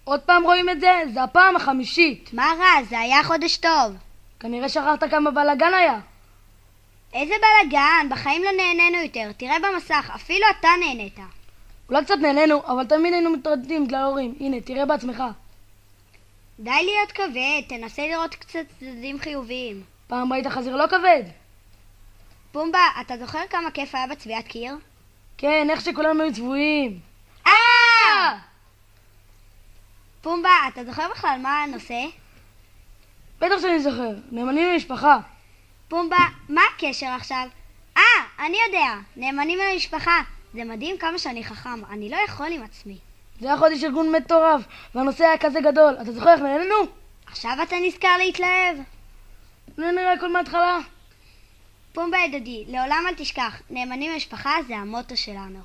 עוד פעם רואים את זה? זה הפעם החמישית. מה רע? זה היה חודש טוב. כנראה שכחת כמה בלגן היה. איזה בלגן? בחיים לא נהנינו יותר. תראה במסך, אפילו אתה נהנית. אולי קצת נהנינו, אבל תמיד היינו מטרדים בגלל ההורים. הנה, תראה בעצמך. די להיות כבד, תנסה לראות קצת צדדים חיוביים. פעם ראית חזיר לא כבד? פומבה, אתה זוכר כמה כיף היה בצביעת קיר? כן, איך שכולנו היו צבועים. פומבה, אתה זוכר בכלל מה הנושא? בטח שאני זוכר, נאמנים למשפחה. פומבה, מה הקשר עכשיו? אני יודע, נאמנים למשפחה. זה מדהים כמה שאני חכם, אני לא יכול עם עצמי. זה היה חודש ארגון מטורף, והנושא היה כזה גדול. אתה זוכר איך נהנינו? עכשיו אתה נזכר להתלהב? לא נראה הכל מההתחלה. פומבה ידידי, לעולם אל תשכח, נאמנים למשפחה זה המוטו שלנו.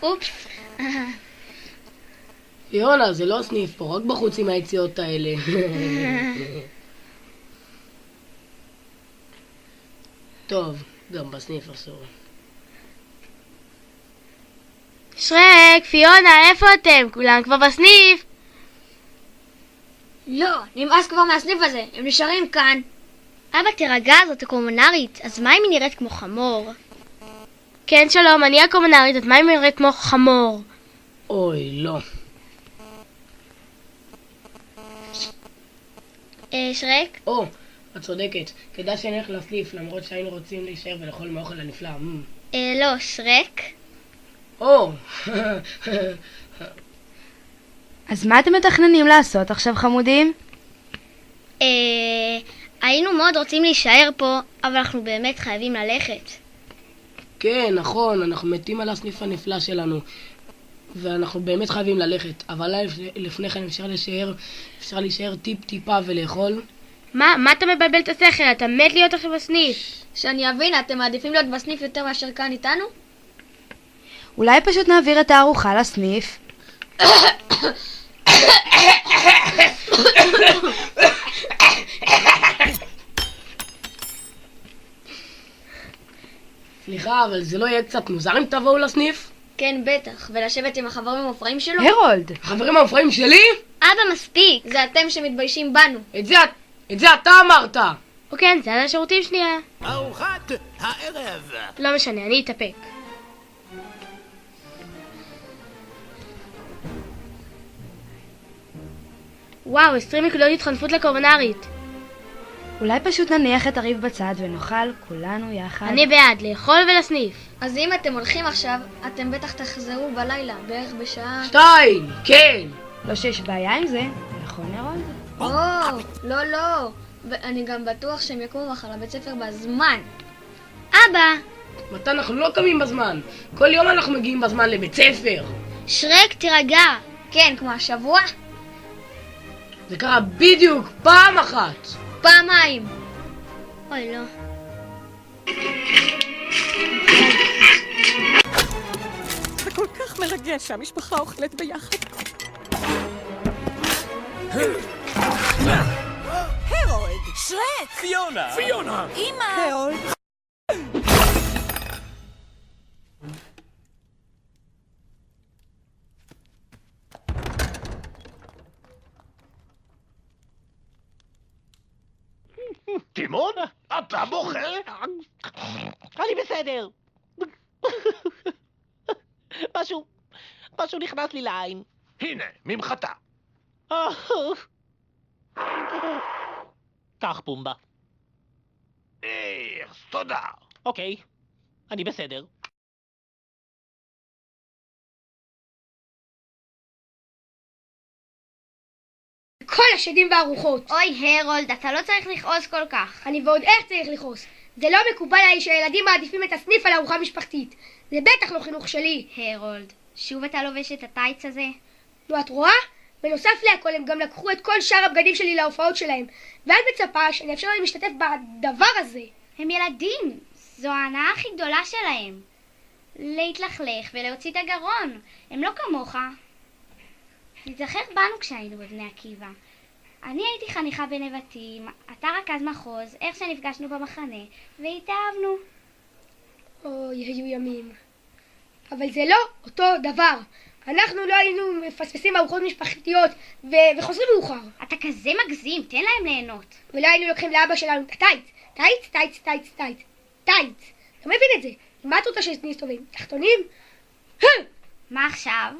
אופס. יונה, זה לא סניף פה, רק בחוץ עם היציאות האלה. טוב, גם בסניף אסור. שרק, פיונה, איפה אתם? כולם כבר בסניף? לא, נמאס כבר מהסניף הזה, הם נשארים כאן. אבא, תרגע, זאת הקומונרית, אז מה אם היא נראית כמו חמור? כן, שלום, אני הקומונרית, אז מה אם היא נראית כמו חמור? אוי, לא. שרק? או, את צודקת. כדאי שנלך לסניף, למרות שהיינו רוצים להישאר ולאכול מהאוכל הנפלא. לא, שרק? או! אז מה אתם מתכננים לעשות עכשיו, חמודים? היינו מאוד רוצים להישאר פה, אבל אנחנו באמת חייבים ללכת. כן, נכון, אנחנו מתים על הסניף הנפלא שלנו. ואנחנו באמת חייבים ללכת. אבל לפני כן אפשר להישאר טיפה ולאכול. מה אתה מבלבל את השכל? אתה מת להיות עכשיו בסניף. שאני אבין, אתם מעדיפים להיות בסניף יותר מאשר כאן איתנו? אולי פשוט נעביר את הארוחה לסניף? סליחה, אבל זה לא יהיה קצת מוזר אם תבואו לסניף? כן, בטח, ולשבת עם החברים המופרעים שלו? הרולד! החברים המופרעים שלי? אבא, מספיק! זה אתם שמתביישים בנו. את זה אתה אמרת! כן, זה על השירותים שנייה. ארוחת הערב. לא משנה, אני אתאפק. וואו, 20 נקודות התחנפות לקומונרית. אולי פשוט נניח את הריב בצד ונאכל כולנו יחד? אני בעד, לאכול ולסניף. אז אם אתם הולכים עכשיו, אתם בטח תחזרו בלילה, בערך בשעה... 2! כן! לא שיש בעיה עם זה, נכון הרולד? לא. ואני גם בטוח שהם יקומו מחר לבית ספר בזמן. אבא! מתי אנחנו לא קמים בזמן? כל יום אנחנו מגיעים בזמן לבית ספר. שרק, תירגע. כן, כמו השבוע? זה קרה בדיוק פעם אחת. פעמיים. אוי, לא. זה כל כך מרגש שהמשפחה אוכלת ביחד. הרולד! שרק! פיונה! אמא! הרולד! תימון? אתה בוכה? אני בסדר. משהו נכנס לי לעין. הנה, ממחטה. קח פומבה. תודה. אוקיי, אני בסדר. כל השדים והרוחות. אוי הרולד, אתה לא צריך לכעוס כל כך. אני ועוד איך צריך לכעוס. זה לא מקובל עליי שהילדים מעדיפים את הסניף על ארוחה משפחתית. זה בטח לא חינוך שלי. הרולד, שוב אתה לובש את הטייץ הזה? נו, את רואה? בנוסף להכל הם גם לקחו את כל שאר הבגדים שלי להופעות שלהם, ואת מצפה שאני אאפשר להם להשתתף בדבר הזה. הם ילדים, זו ההנאה הכי גדולה שלהם. להתלכלך ולהוציא את הגרון, הם לא כמוך. תזכר בנו כשהיינו בבני עקיבא. אני הייתי חניכה בנבטים, אתה רכז מחוז, איך שנפגשנו במחנה, והתאהבנו. אוי, היו ימים. אבל זה לא אותו דבר. אנחנו לא היינו מפספסים ארוחות משפחתיות וחוזרים מאוחר. אתה כזה מגזים, תן להם ליהנות. ולא היינו לוקחים לאבא שלנו את הטייץ. טייץ. אתה מבין את זה? מה את רוצה שנסתובבים? תחתונים? מה עכשיו?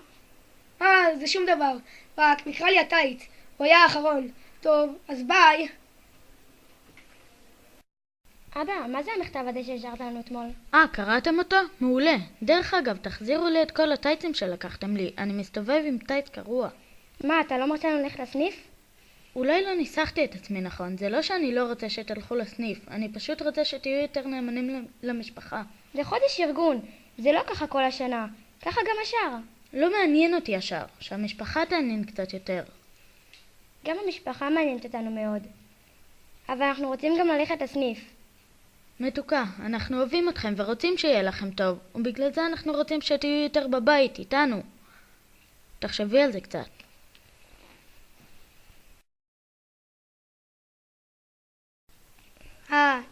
זה שום דבר. רק נקרא לי הטייץ. הוא היה האחרון. טוב, אז ביי. אבא, מה זה המכתב הזה שהשארת לנו אתמול? קראתם אותו? מעולה. דרך אגב, תחזירו לי את כל הטייצים שלקחתם לי. אני מסתובב עם טייץ קרוע. מה, אתה לא מרצה לנו ללכת לסניף? אולי לא ניסחתי את עצמי נכון. זה לא שאני לא רוצה שתלכו לסניף. אני פשוט רוצה שתהיו יותר נאמנים למשפחה. זה חודש ארגון. זה לא ככה כל השנה. ככה גם השאר. לא מעניין אותי השאר. שהמשפחה תעניין קצת יותר. גם המשפחה מעניינת אותנו מאוד. אבל אנחנו רוצים גם ללכת לסניף. מתוקה, אנחנו אוהבים אתכם ורוצים שיהיה לכם טוב, ובגלל זה אנחנו רוצים שתהיו יותר בבית, איתנו. תחשבי על זה קצת.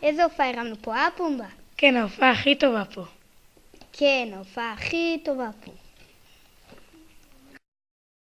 איזה הופעה הרמנו פה, פומבה? כן, ההופעה הכי טובה פה. כן, ההופעה הכי טובה פה.